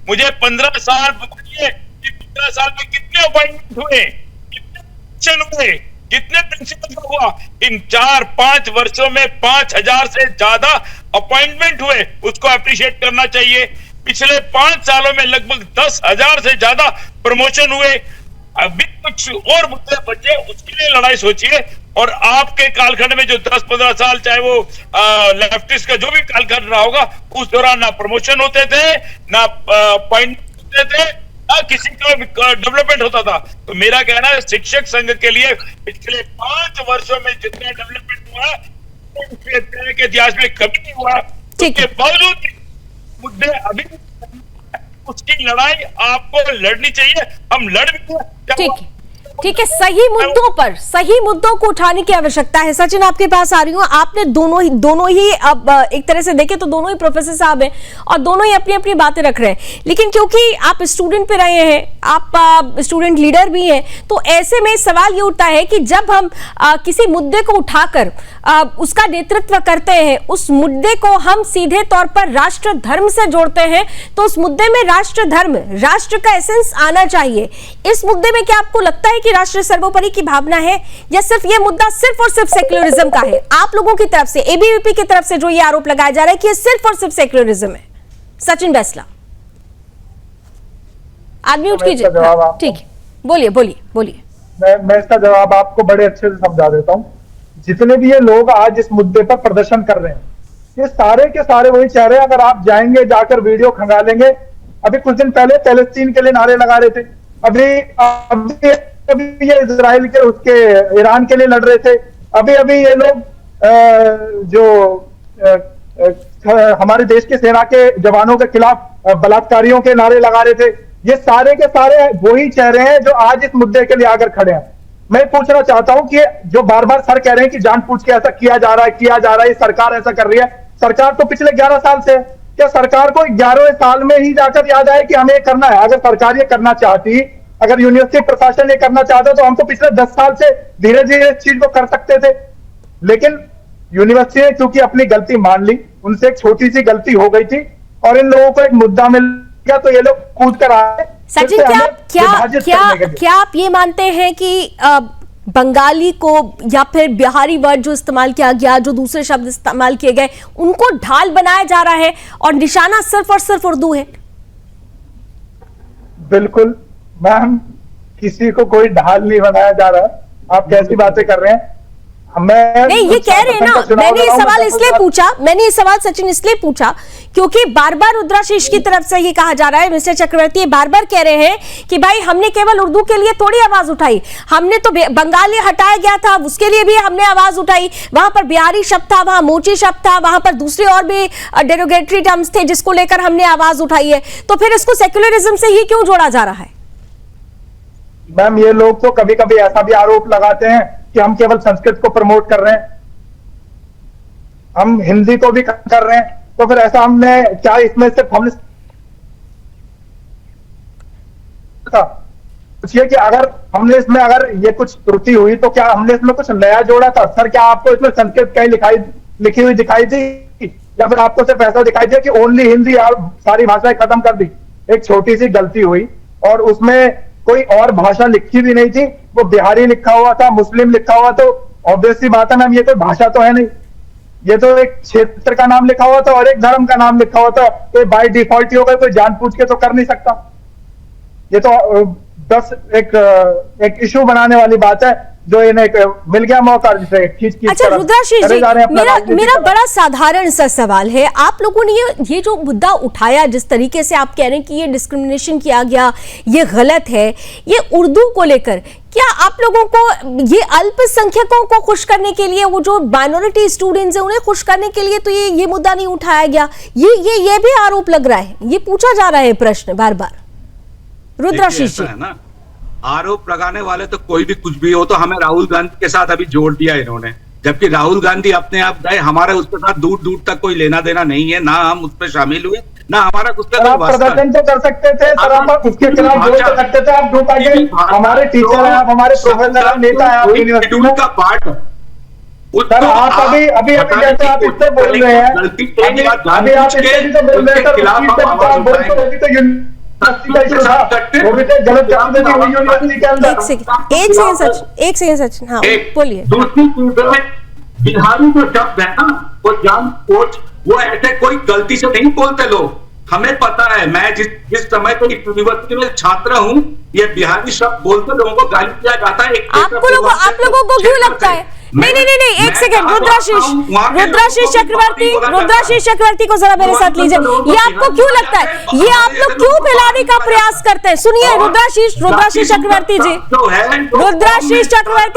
मुझे 15 साल बताइए कि 15 साल में कितने अपॉइंटमेंट हुए, कितने प्रमोशन हुए, कितने प्रिंसिपल का हुआ। इन 4-5 वर्षों में 5000 से ज्यादा अपॉइंटमेंट हुए, उसको अप्रिशिएट करना चाहिए। पिछले 5 सालों में लगभग 10,000 से ज्यादा प्रमोशन हुए। अभी कुछ और मुद्दे बचे, उसके लिए लड़ाई सोचिए। और आपके कालखंड में जो 10-15 साल, चाहे वो लेफ्टिस्ट का जो भी कालखंड रहा होगा, उस दौरान ना प्रमोशन होते थे, ना अपॉइंटमेंट होते थे, ना किसी का डेवलपमेंट होता था। तो मेरा कहना है, शिक्षक संघ के लिए पिछले 5 वर्षों में जितना डेवलपमेंट हुआ के इतिहास में कभी नहीं हुआ। ठीक है। उसके बावजूद मुद्दे अभी उसकी लड़ाई आपको लड़नी चाहिए। हम लड़ भी हैं। ठीक है, ठीक है, सही मुद्दों को उठाने की आवश्यकता है। सचिन, आपके पास आ रही हूँ। आपने दोनों ही अब एक तरह से देखें तो दोनों ही प्रोफेसर साहब हैं और दोनों ही अपनी अपनी बातें रख रहे हैं, लेकिन क्योंकि आप स्टूडेंट पे रहे हैं, आप स्टूडेंट लीडर भी हैं, तो ऐसे में सवाल ये उठता है कि जब हम किसी मुद्दे को उठाकर उसका नेतृत्व करते हैं, उस मुद्दे को हम सीधे तौर पर राष्ट्र धर्म से जोड़ते हैं, तो उस मुद्दे में राष्ट्र धर्म, राष्ट्र का एसेंस आना चाहिए। इस मुद्दे में क्या आपको लगता है कि राष्ट्र सर्वोपरि की भावना है, या सिर्फ ये मुद्दा सिर्फ और सिर्फ सेक्युलरिज्म का है? आप लोगों की तरफ से, एबीवीपी की तरफ से जो ये आरोप लगाया जा रहा है कि ये सिर्फ और सिर्फ सेक्युलरिज्म है। सचिन बैसला, आप म्यूट कीजिए। ठीक है, बोलिए। मैं इसका जवाब आपको बड़े अच्छे से समझा देता हूँ। जितने भी ये लोग आज इस मुद्दे पर प्रदर्शन कर रहे हैं, ये सारे के सारे वही चाह रहे हैं। अगर आप जाएंगे, जाकर वीडियो खंगालेंगे, अभी कुछ दिन पहले पैलेस्टीन के लिए नारे लगा रहे थे, अभी ये इजराइल के, उसके ईरान के लिए लड़ रहे थे, अभी ये लोग हमारे देश की सेना के जवानों के खिलाफ बलात्कारियों के नारे लगा रहे थे। ये सारे के सारे वही चेहरे हैं जो आज इस मुद्दे के लिए आकर खड़े हैं। मैं पूछना चाहता हूं कि जो बार बार सर कह रहे हैं कि जानबूझ के ऐसा किया जा रहा है, सरकार ऐसा कर रही है। सरकार तो पिछले 11 साल से, क्या सरकार को 11वें साल में ही जाकर याद आए कि हमें ये करना है? अगर सरकार ये करना चाहती, अगर यूनिवर्सिटी प्रशासन ये करना चाहता, तो हम तो पिछले 10 साल से धीरे धीरे इस चीज को कर सकते थे। लेकिन यूनिवर्सिटी ने चूंकि अपनी गलती मान ली, उनसे एक छोटी सी गलती हो गई थी और इन लोगों को एक मुद्दा मिल गया, तो ये लोग कूद कर आए। सचिन, क्या आप ये मानते हैं कि बंगाली को या फिर बिहारी वर्ड जो इस्तेमाल किया गया, जो दूसरे शब्द इस्तेमाल किए गए, उनको ढाल बनाया जा रहा है और निशाना सिर्फ और सिर्फ उर्दू है? बिल्कुल मैम, किसी को कोई ढाल नहीं बनाया जा रहा। आप कैसी बातें कर रहे हैं? नहीं, ये कह रहे हैं ना। मैंने ये सवाल इसलिए पूछा, सचिन इसलिए पूछा क्योंकि बार बार रुद्राशीष की तरफ से ये कहा जा रहा है, मिस्टर चक्रवर्ती बार बार कह रहे हैं कि भाई हमने केवल उर्दू के लिए थोड़ी आवाज उठाई, हमने तो बंगाली हटाया गया था उसके लिए भी हमने आवाज उठाई, वहां पर बिहारी शब्द था, वहां मोची शब्द था, वहां पर दूसरे और भी डेरोगेटरी टर्म्स थे जिसको लेकर हमने आवाज उठाई है। तो फिर इसको सेक्युलरिज्म से ही क्यों जोड़ा जा रहा है? मैम, ये लोग तो कभी कभी ऐसा भी आरोप लगाते हैं कि हम केवल संस्कृत को प्रमोट कर रहे हैं, हम हिंदी को भी कर रहे हैं। तो फिर ऐसा हमने क्या इसमें सिर्फ हमने पूछिए कि अगर हमने इसमें अगर ये कुछ त्रुटि हुई तो क्या हमने इसमें कुछ नया जोड़ा था? सर, क्या आपको इसमें संस्कृत कहीं लिखी हुई दिखाई थी, या फिर आपको सिर्फ ऐसा दिखाई दिया कि ओनली हिंदी और सारी भाषाएं खत्म कर दी? एक छोटी सी गलती हुई और उसमें कोई और भाषा लिखी भी नहीं थी, वो बिहारी लिखा हुआ था, मुस्लिम लिखा हुआ, तो ऑब्वियसली बात है मैम, ये कोई भाषा तो है नहीं। ये तो एक क्षेत्र का नाम लिखा हुआ था और एक धर्म का नाम लिखा हुआ था, तो बाय डिफॉल्ट ही होगा, कोई जानबूझ के तो कर नहीं सकता। ये तो बस एक इशू बनाने वाली बात है, जो इन्हें मिल गया मौका जिसे खींच। अच्छा रुद्राशीष जी, मेरा बड़ा साधारण सा सवाल है, आप लोगों ने ये जो मुद्दा उठाया, जिस तरीके से आप कह रहे हैं कि ये डिस्क्रिमिनेशन किया गया, ये गलत है, ये उर्दू को लेकर, क्या आप लोगों को ये अल्पसंख्यकों को खुश करने के लिए, वो जो माइनॉरिटी स्टूडेंट्स हैं उन्हें खुश करने के लिए तो ये मुद्दा नहीं उठाया गया? ये भी आरोप लग रहा है, ये पूछा जा रहा है प्रश्न बार बार। रुद्राशीष जी, है ना, आरोप लगाने वाले तो कोई भी कुछ भी हो, तो हमें राहुल गांधी के साथ अभी जोड़ दिया इन्होंने, जबकि राहुल गांधी अपने आप गए, हमारे उसके साथ दूर दूर तक कोई लेना देना नहीं है, ना हम उस पर शामिल हुए, ना हमारा कुछ प्रदर्शन तो कर सकते थे सर, आप उसके खिलाफ बोल सकते थे, आप ढूंढ पाएंगे, हमारे टीचर हैं आप, हमारे प्रोफेसर हैं, नेता हैं आप यूनिवर्सिटी का पार्ट। सर आप अभी जैसे आप इससे बोल रहे हैं, अभी आप इससे भी तो बोल रहे हैं सर, एक सेकंड सचिन, हाँ बोलिए। दूसरी चीज है, बिहारी जो शब्द है ना, वो जान कोच, वो ऐसे कोई गलती से नहीं बोलते लोग, हमें पता है, मैं जिस समय तो यूनिवर्सिटी में छात्र हूँ, ये बिहारी शब्द बोलते लोगों को गाली दिया जाता है। आप लोगों को क्यों लगता है? नहीं, एक सेकंड, रुद्राशीष चक्रवर्ती को जरा मेरे साथ लीजिए। ये आपको क्यों लगता है, ये आप लोग क्यों फैलाने का प्रयास करते हैं? सुनिए रुद्राशीष चक्रवर्ती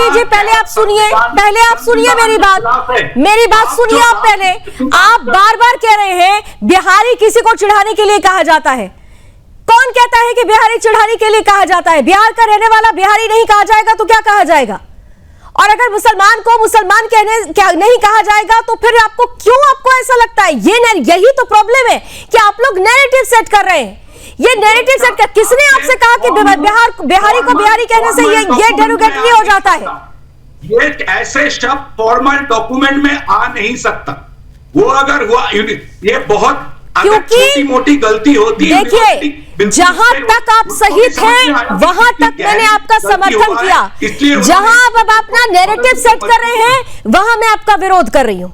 जी, पहले आप सुनिए मेरी बात सुनिए आप पहले। आप बार बार कह रहे हैं बिहारी किसी को चिढ़ाने के लिए कहा जाता है। कौन कहता है कि बिहारी चिढ़ाने के लिए कहा जाता है? बिहार का रहने वाला बिहारी नहीं कहा जाएगा तो क्या कहा जाएगा? और अगर मुसलमान को मुसलमान नहीं कहा जाएगा तो फिर आपको ऐसा लगता है? यही तो प्रॉब्लम है कि आप लोग नैरेटिव सेट कर रहे हैं। ये नैरेटिव सेट कर, किसने आपसे कहा कि बिहारी को बिहारी कहने से ये डेरोगेटरी हो जाता है? ये ऐसे शब्द फॉर्मल डॉक्यूमेंट में आ नहीं सकता। वो अगर हुआ, ये बहुत छोटी मोटी गलती होती है। देखिए, जहां तक आप सही थे वहां तक मैंने आपका समर्थन किया, जहां आप अपना नैरेटिव सेट कर रहे हैं वहां मैं आपका विरोध कर रही हूं।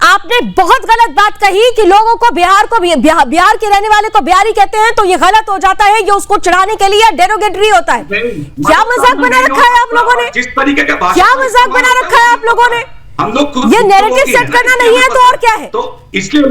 आपने बहुत गलत बात कही कि लोगों को बिहार के रहने वाले को बिहारी कहते हैं तो ये गलत हो जाता है, ये उसको चढ़ाने के लिए डेरोगेटरी होता है। क्या मजाक बना रखा है आप लोगों ने? जिस तरीके का क्या मजाक बना रखा है आप लोगों ने? हम लोग ये नैरेटिव सेट करना नहीं है तो और क्या है? तो इसलिए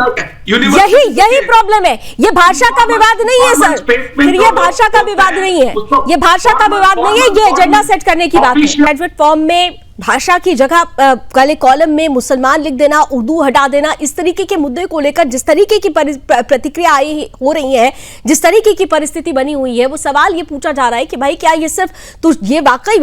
यही प्रॉब्लम है। ये भाषा का विवाद नहीं है सर, फिर ये भाषा का विवाद नहीं है, ये भाषा का विवाद नहीं है, ये एजेंडा सेट करने की बात है। ग्रेजुएट फॉर्म में भाषा की जगह काले कॉलम में मुसलमान लिख देना, उर्दू हटा देना, इस तरीके के मुद्दे को लेकर जिस तरीके की प्रतिक्रिया हो रही है, जिस तरीके की परिस्थिति बनी हुई है, वो सवाल ये पूछा जा रहा है कि भाई क्या ये सिर्फ तो ये वाकई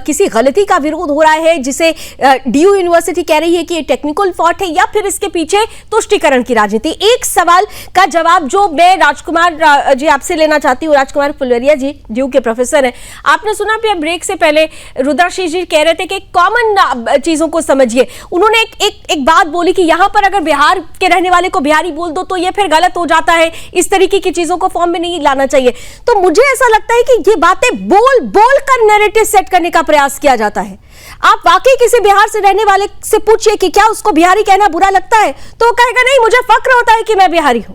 किसी गलती का विरोध हो रहा है जिसे डीयू यूनिवर्सिटी कह रही है कि ये टेक्निकल फॉल्ट है, या फिर इसके पीछे तुष्टिकरण की राजनीति? एक सवाल का जवाब जो मैं राजकुमार जी आपसे लेना चाहती हूँ। राजकुमार फुलवरिया जी डीयू के प्रोफेसर हैं, आपने सुना ब्रेक से पहले रुद्राशीष जी कह रहे थे कि कॉमन चीजों को समझिए। उन्होंने एक बात बोली कि यहां पर अगर बिहार के रहने वाले को बिहारी बोल दो तो ये फिर गलत हो जाता है, इस तरीके की चीजों को फॉर्म में नहीं लाना चाहिए। तो मुझे ऐसा लगता है कि ये बातें बोल कर नैरेटिव सेट करने का प्रयास किया जाता है। आप वाकई किसी बिहार से रहने वाले से पूछिए कि क्या उसको बिहारी कहना बुरा लगता है, तो वो कहेगा नहीं, मुझे फक्र होता है कि मैं बिहारी हूं।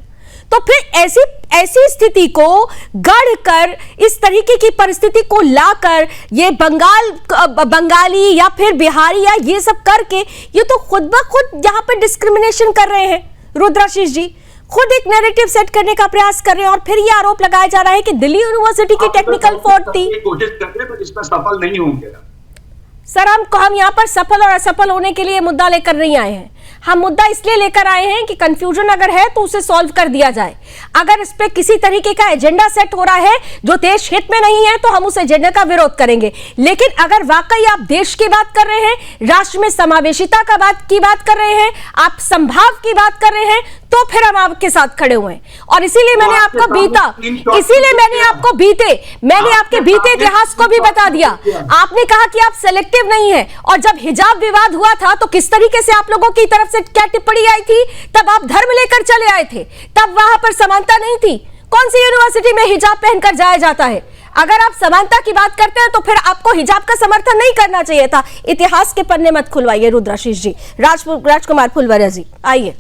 तो फिर ऐसी स्थिति को गढ़ कर, इस तरीके की परिस्थिति को लाकर ये बंगाली या फिर बिहारी या ये सब करके ये तो खुद ब खुद यहाँ पर डिस्क्रिमिनेशन कर रहे हैं। रुद्राशीष जी खुद एक नैरेटिव सेट करने का प्रयास कर रहे हैं और फिर ये आरोप लगाया जा रहा है कि दिल्ली यूनिवर्सिटी की टेक्निकल फॉल्ट थी। कोशिश कर रहे हैं, इसमें सफल नहीं होंगे सर। हम यहाँ पर सफल और असफल होने के लिए मुद्दा लेकर नहीं आए हैं। हम मुद्दा इसलिए लेकर आए हैं कि कंफ्यूजन अगर है तो उसे सॉल्व कर दिया जाए। अगर इस पे किसी तरीके का एजेंडा सेट हो रहा है जो देश हित में नहीं है तो हम उस एजेंडा का विरोध करेंगे। लेकिन अगर वाकई आप देश की बात कर रहे हैं, राष्ट्र में समावेशिता की बात कर रहे हैं, आप संभाव की बात कर रहे हैं, तो फिर हम आपके साथ खड़े हुए हैं। और इसीलिए मैंने आपको मैंने आपके बीते इतिहास को भी बता दिया। आपने कहा कि आप सेलेक्टिव नहीं है, और जब हिजाब विवाद हुआ था तो किस तरीके से आप लोगों की तरफ से क्या टिप्पणी आई थी? तब आप धर्म लेकर चले आए थे, तब वहां पर समानता नहीं थी। कौन सी यूनिवर्सिटी में हिजाब पहनकर जाया जाता है? अगर आप समानता की बात करते हैं तो फिर आपको हिजाब का समर्थन नहीं करना चाहिए था। इतिहास के पन्ने मत खुलवाइए रुद्राशीष जी। राजकुमार फुलवरिया जी आइए।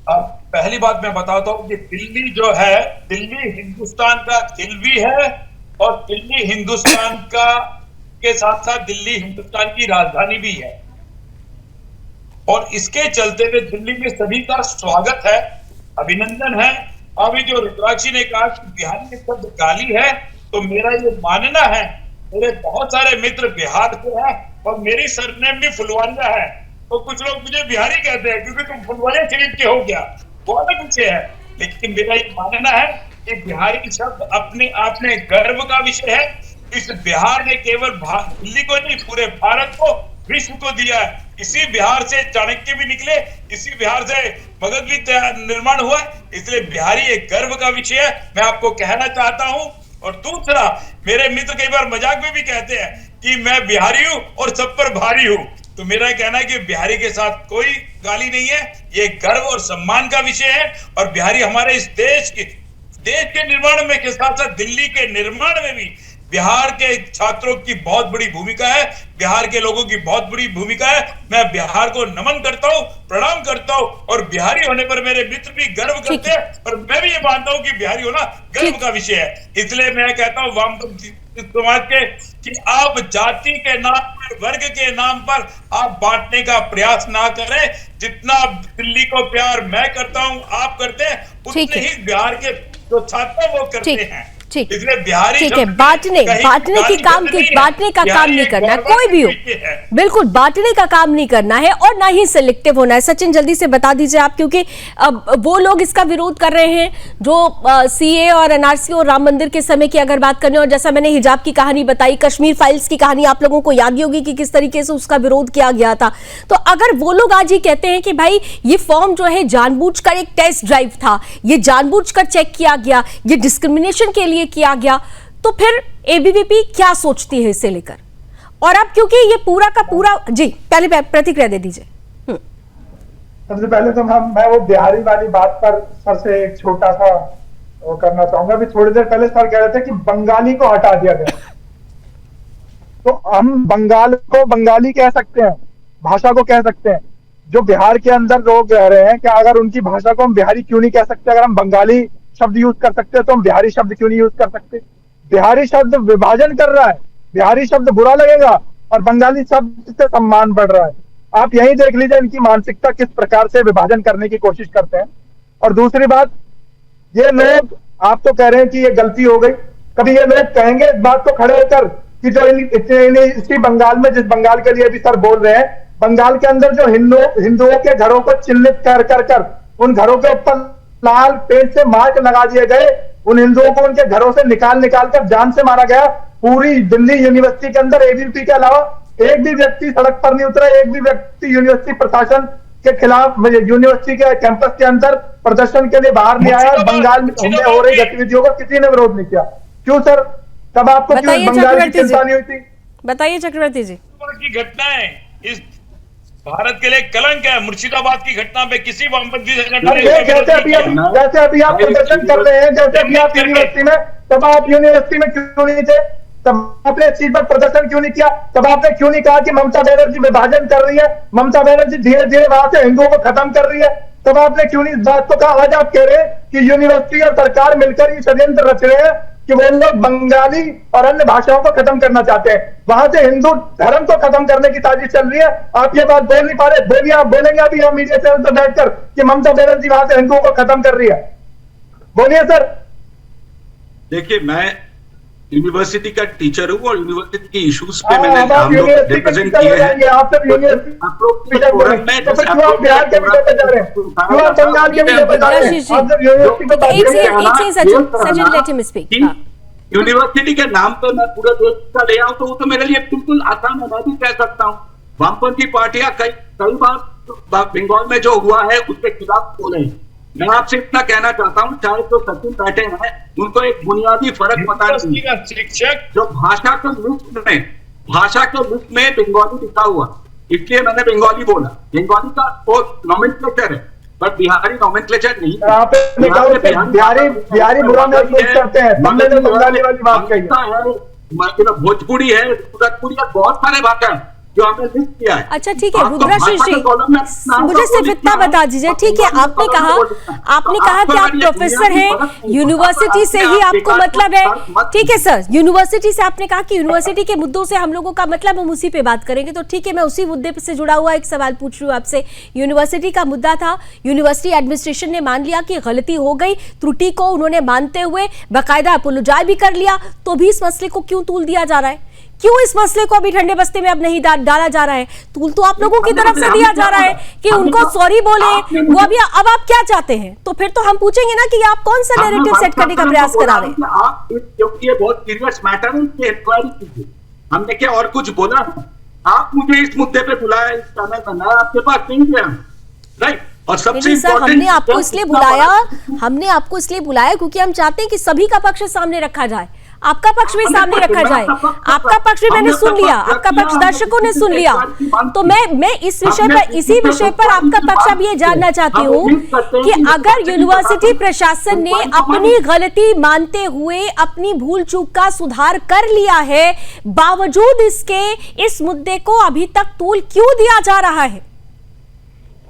पहली बात मैं बताता हूँ कि दिल्ली जो है, दिल्ली हिंदुस्तान का दिल भी है और दिल्ली हिंदुस्तान का के साथ साथ दिल्ली हिंदुस्तान की राजधानी भी है। और इसके चलते हुए दिल्ली में सभी का स्वागत है, अभिनंदन है। अभी जो रुद्राक्षी ने कहा कि बिहार में शब्द गाली है, तो मेरा ये मानना है, मेरे बहुत सारे मित्र बिहार के हैं और मेरी सरनेम भी फुलवारिया है, तो कुछ लोग मुझे बिहारी कहते हैं क्योंकि तुम फुलवारिया शरीफ के हो गया, वो अलग विषय है। लेकिन मेरा ये मानना है कि बिहारी शब्द अपने आप में गर्व का विषय है। इस बिहार ने केवल दिल्ली को नहीं, पूरे भारत को, विश्व को दिया है। इसी बिहार से चाणक्य भी निकले, इसी बिहार से मगध भी निर्माण हुआ, इसलिए बिहारी एक गर्व का विषय है, मैं आपको कहना चाहता हूं। और दूसरा, मेरे मित्र कई बार मजाक में भी कहते हैं कि मैं बिहारी हूं और सब पर भारी हूं, तो मेरा कहना है कि बिहारी के साथ कोई गाली नहीं है, ये गर्व और सम्मान का विषय है। और बिहारी हमारे इस देश के निर्माण में के साथ साथ दिल्ली के निर्माण में भी बिहार के छात्रों की बहुत बड़ी भूमिका है, बिहार के लोगों की बहुत बड़ी भूमिका है। मैं बिहार को नमन करता हूं, प्रणाम करता हूं, और बिहारी होने पर मेरे मित्र भी गर्व करते हैं, और मैं भी ये मानता हूं कि बिहारी होना गर्व का विषय है। इसलिए मैं कहता हूं वामपंथी समाज के कि आप जाति के नाम पर, वर्ग के नाम पर आप बांटने का प्रयास ना करें। जितना दिल्ली को प्यार मैं करता हूं, आप करते हैं, उतने ही बिहार के जो छात्र वो करते हैं। ठीक, इसलिए बिहारी ठीक है, बांटने का काम नहीं करना, कोई भी हो, बिल्कुल बांटने का काम नहीं करना है और ना ही सिलेक्टिव होना है। सचिन जल्दी से बता दीजिए आप, क्योंकि अब वो लोग इसका विरोध कर रहे हैं जो सीए और एनआरसी और राम मंदिर के समय की अगर बात करें, और जैसा मैंने हिजाब की कहानी बताई, कश्मीर फाइल्स की कहानी आप लोगों को याद ही होगी कि किस तरीके से उसका विरोध किया गया था। तो अगर वो लोग आज ये कहते हैं कि भाई ये फॉर्म जो है जानबूझकर एक टेस्ट ड्राइव था, ये जानबूझकर चेक किया गया, ये डिस्क्रिमिनेशन के लिए किया गया, तो फिर एबीवीपी क्या सोचती है इसे लेकर? और अब क्योंकि ये पूरा का पूरा, जी पहले प्रतिक्रिया दे दीजिए। सबसे पहले तो मैं वो बिहारी वाली बात पर सर से एक छोटा सा वो करना चाहूंगा। अभी थोड़ी देर पहले सर कह रहे थे कि बंगाली को हटा दिया गया, तो हम बंगाल को बंगाली कह सकते हैं, भाषा को कह सकते हैं। जो बिहार के अंदर लोग रह रहे हैं, क्या अगर उनकी भाषा को हम बिहारी क्यों नहीं कह सकते? अगर हम बंगाली शब्द यूज कर सकते हैं तो हम बिहारी शब्द क्यों नहीं यूज कर सकते? बिहारी शब्द विभाजन कर रहा है, बिहारी शब्द बुरा लगेगा और बंगाली शब्द से सम्मान बढ़ रहा है। आप यही देख लीजिए इनकी मानसिकता किस प्रकार से विभाजन करने की कोशिश करते हैं। और दूसरी बात, ये लोग, आप तो कह रहे हैं कि ये गलती हो गई, कभी ये लोग कहेंगे इस बात को खड़े होकर कि जो इसी बंगाल में, जिस बंगाल के लिए भी सर बोल रहे हैं, बंगाल के अंदर जो हिंदुओं के घरों को चिन्हित कर उन घरों के ऊपर लाल पेंट से मार्क लगा दिए गए, उन हिंदुओं को उनके घरों से निकाल कर जान से मारा गया। पूरी दिल्ली यूनिवर्सिटी के अंदर एबीवीपी के अलावा एक भी व्यक्ति सड़क पर नहीं उतरा, एक भी व्यक्ति यूनिवर्सिटी प्रशासन के खिलाफ, यूनिवर्सिटी के कैंपस के अंदर प्रदर्शन के लिए बाहर नहीं आया। बंगाल में हो रही गतिविधियों का किसी ने विरोध नहीं किया। क्यों सर? तब आपको क्यों बंगाल की चिंता नहीं हुई थी? बताइए चक्रवर्ती जी। की घटनाएं इस भारत के लिए कलंक है। मुर्शिदाबाद की घटना पे किसी वामपंथी संगठन ने जैसे अभी आप प्रदर्शन कर रहे हैं, जैसे अभी आप यूनिवर्सिटी में, तब आप यूनिवर्सिटी में क्यों नहीं थे? तब आपने इस चीज पर प्रदर्शन क्यों नहीं किया? तब आपने क्यों नहीं कहा कि ममता बनर्जी विभाजन कर रही है, ममता बनर्जी धीरे धीरे वहां से हिंदुओं को खत्म कर रही है? तब आपने क्यों नहीं इस बात को कहा? आज आप कह रहे हैं कि यूनिवर्सिटी और सरकार मिलकर ये षड्यंत्र रच रहे हैं कि वो लोग बंगाली और अन्य भाषाओं को खत्म करना चाहते हैं, वहां से हिंदू धर्म को खत्म करने की साजिश चल रही है। आप ये बात बोल नहीं पा रहे, बोलिए, आप बोलेंगे अभी हम मीडिया चैनल पर बैठकर कि ममता बनर्जी वहां से हिंदुओं को खत्म कर रही है? बोलिए सर। देखिए, मैं यूनिवर्सिटी का टीचर हूँ और यूनिवर्सिटी के इश्यूज पे मैंने हम लोग रिप्रेजेंट किए हैं। यूनिवर्सिटी के नाम पे मैं पूरे देश का ले आऊं तो वो तो मेरे लिए बिल्कुल आसान है, मैं भी कह सकता हूँ। वामपंथी पार्टियां कई बार बंगाल में जो हुआ है उसके खिलाफ बोले। मैं आपसे इतना कहना चाहता हूँ, चाहे तो सचिन बैठे हैं, उनको एक बुनियादी फर्क पता नहीं। शिक्षक जो भाषा के लिस्ट में बंगाली लिखा हुआ, इसलिए मैंने बंगाली बोला। बंगाली का नॉमेनक्लेचर है, बट बिहारी नॉमेनक्लेचर नहीं। आप बिहारी बुरा महसूस करते हैं, तुमने जो बंगाली वाली बात कही है, भोजपुरी है, सूरजपुरी है, बहुत सारे भाषा है जो हमने लिस्ट किया है। अच्छा ठीक है रुद्राशीष जी, मुझे सिर्फ इतना बता दीजिए, ठीक है आपने कहा कि आप प्रोफेसर हैं, यूनिवर्सिटी से ही आपको मतलब है, ठीक है सर, यूनिवर्सिटी से आपने कहा कि यूनिवर्सिटी के मुद्दों से हम लोगों का मतलब, हम उसी पे बात करेंगे, तो ठीक है मैं उसी मुद्दे से जुड़ा हुआ एक सवाल पूछ रही हूँ आपसे। यूनिवर्सिटी का मुद्दा था, यूनिवर्सिटी एडमिनिस्ट्रेशन ने मान लिया कि गलती हो गई, त्रुटि को उन्होंने मानते हुए बाकायदा अपोलोजाइज भी कर लिया, तो भी इस मसले को क्यों तूल दिया जा रहा है? क्यों इस मसले को अभी ठंडे बस्ते में अब नहीं डाला जा रहा है? तूल तो आप लोगों की तरफ से दिया जा रहा है कि उनको सॉरी बोले, वो अभी अब आप क्या चाहते हैं? तो फिर तो हम पूछेंगे ना कि आप कौन सा नैरेटिव सेट करने का प्रयास करा रहे हैं? आप क्योंकि ये बहुत सीरियस मैटर है, इसकी इंक्वायरी कीजिए। हमने क्या और कुछ बोला? आप मुझे इस मुद्दे पे बुलाया, इस समय में ना आपके पास नहीं गया, राइट? और सबसे सर हमने आपको इसलिए बुलाया क्योंकि हम चाहते हैं कि सभी का पक्ष सामने रखा जाए, आपका पक्ष भी सामने रखा जाए, आपका पक्ष भी मैंने सुन लिया, आपका पक्ष दर्शकों ने सुन लिया, तो मैं इस विषय पर, इसी विषय पर आपका पक्ष अब ये जानना चाहती हूँ कि अगर यूनिवर्सिटी प्रशासन ने अपनी गलती मानते हुए अपनी भूल चूक का सुधार कर लिया है, बावजूद इसके इस मुद्दे को अभी तक तूल क्यों दिया जा रहा है?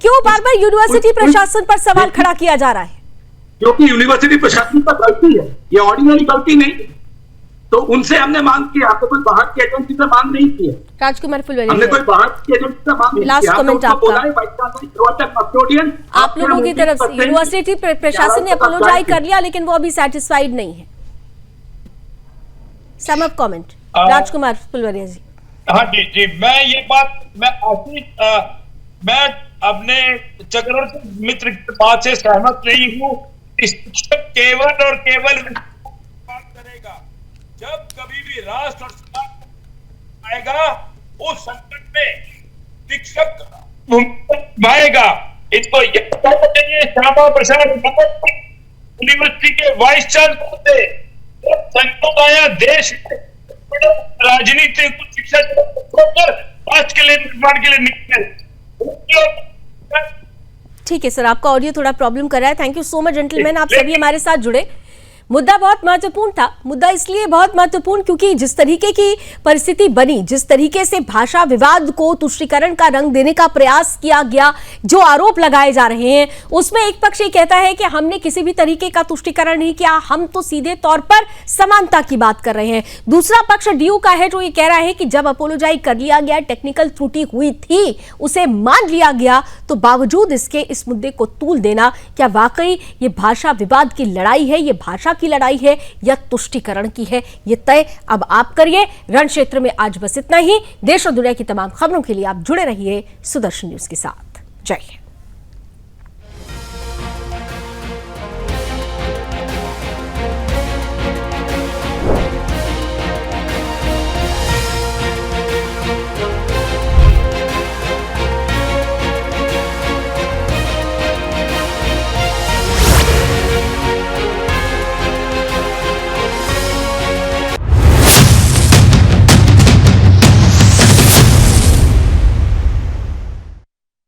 क्यों बार बार यूनिवर्सिटी प्रशासन पर सवाल खड़ा किया जा रहा है? क्योंकि यूनिवर्सिटी प्रशासन का गलती है, ये ऑर्डिनरी गलती नहीं, तो उनसे हमने मांग किया, आपने कोई बाहर की एजेंसी से मांग नहीं की है। राजकुमार फुलवरिया, हमने कोई बाहर की एजेंसी से मांग नहीं लास्ट कमेंट आपका। आप लोगों की तरफ से यूनिवर्सिटी प्रशासन ने अपोलोजाइज कर लिया, लेकिन वो अभी सेटिस्फाइड नहीं है। सम अप कमेंट राजकुमार फुलवरिया जी। हाँ जी, मैं ये बात मैं अपने चक्रवर्ती मित्र की बात से सहमत नहीं हूँ। शिक्षक केवल और केवल बात करेगा जब कभी भी राष्ट्र और समाज आएगा, उस संकट में शिक्षक भाएगा। इनको श्यामा प्रसाद यूनिवर्सिटी के वाइस चांसलर थे, संकट आया देश राजनीति शिक्षा राष्ट्र के लिए निर्माण के लिए निकले। ठीक है सर, आपका ऑडियो थोड़ा प्रॉब्लम कर रहा है। Thank you so much gentleman, आप सभी हमारे साथ जुड़े। मुद्दा बहुत महत्वपूर्ण था। मुद्दा इसलिए बहुत महत्वपूर्ण क्योंकि जिस तरीके की परिस्थिति बनी, जिस तरीके से भाषा विवाद को तुष्टीकरण का रंग देने का प्रयास किया गया, जो आरोप लगाए जा रहे हैं, उसमें एक पक्ष ये कहता है कि हमने किसी भी तरीके का तुष्टीकरण नहीं किया, हम तो सीधे तौर पर समानता की बात कर रहे हैं। दूसरा पक्ष डीयू का है जो ये कह रहा है कि जब अपोलोजाइज कर लिया गया, टेक्निकल त्रुटि हुई थी, उसे मान लिया गया, तो बावजूद इसके इस मुद्दे को तूल देना, क्या वाकई ये भाषा विवाद की लड़ाई है, ये भाषा की लड़ाई है या तुष्टीकरण की है? ये तय अब आप करिए। रण क्षेत्र में आज बस इतना ही। देश और दुनिया की तमाम खबरों के लिए आप जुड़े रहिए सुदर्शन न्यूज के साथ। जय हिंद।